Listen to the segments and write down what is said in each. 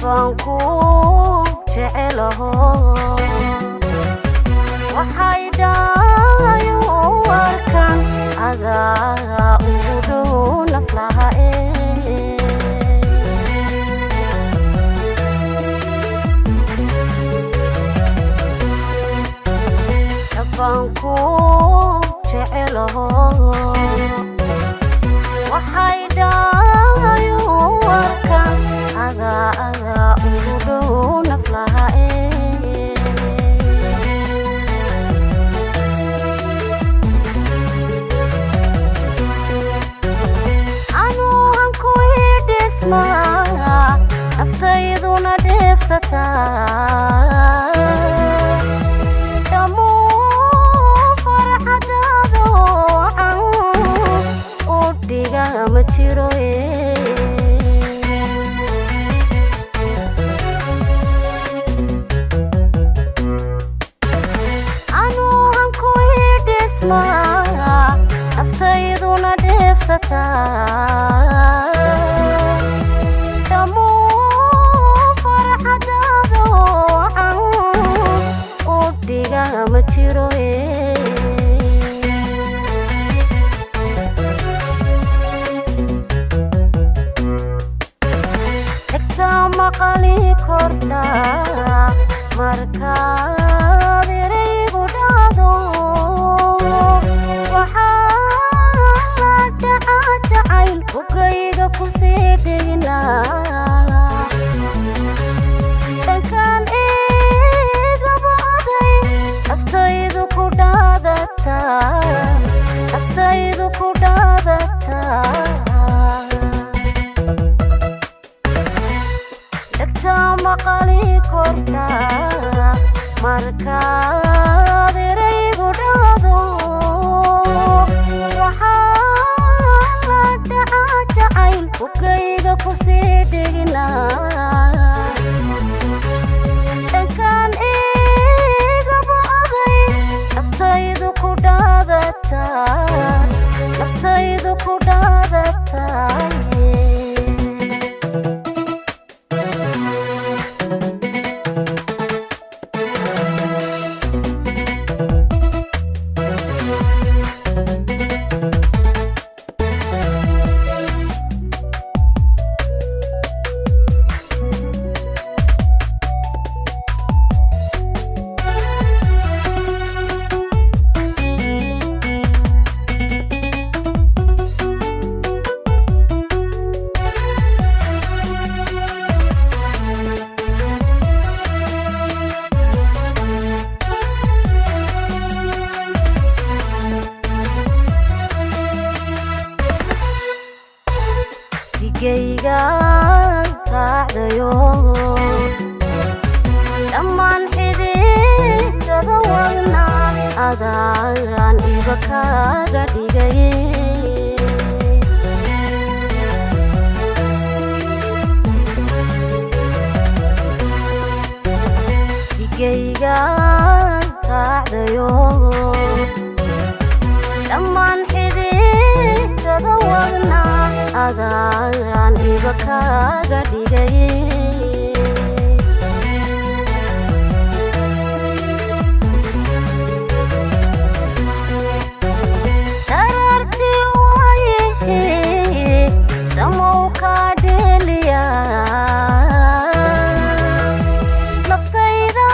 banku jecelaho waxay dhaayo warkan adaa ugu dhow naflaha banku jecelaho waxay dhaayo warkan adaa ugu dhow naflaha anu hanku idhisma naftayduna dheefsataa Machiro anu hanku idhisma naftayduna dheefsataa dhamu farxadaado wacan u dhiga machiro maqali kordha markaad eraygu dhacdo waxaa dhaca jacayl bugayga ku sii dhigna dhankaan igaba aday naftaydu ku dhaadataa maqali kordha markaad eraygu dhacdo waxaa dhaca jacayl bugayga ku sii dhigna dhankaan igaba aday naftaydu ku dhaadataa gaygaan raacdayo dhammaan xididada wadna adaan iba kaaga dhigay gaygaan raacdayo dhammaan xididada wadna adaan iba kaaga dhigay darartii waaye samow kaa dheeliya naftayda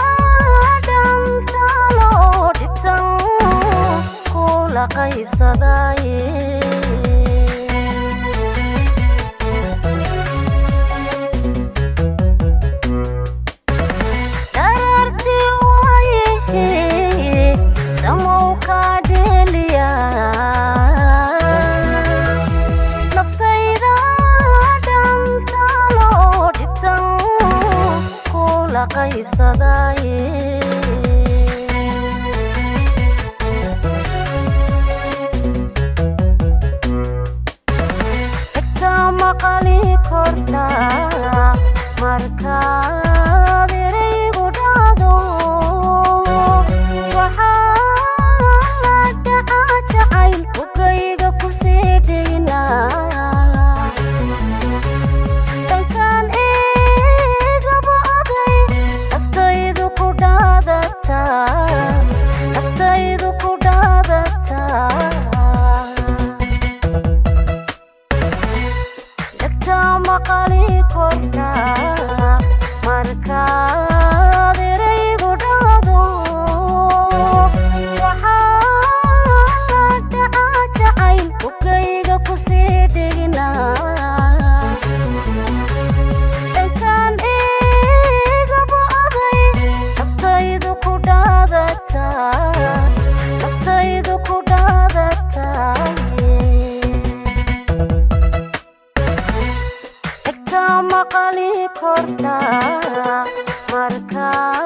dhantaaloo dhibtan kula qaybsadaaye la qaybsadaaye maqali kordha markaad eraygu dhacdo waxaa dhaca jacayl bugayga ku sii dhigna dhankaan eegaba aday naftaydu ku dhaadataa maqali kordha markaad eraygu dhacdo waxaa dhaca jacayl bugayga ku sii dhigna dhankaan eegaba aday naftaydu ku dhaadataa maqali kordha markaa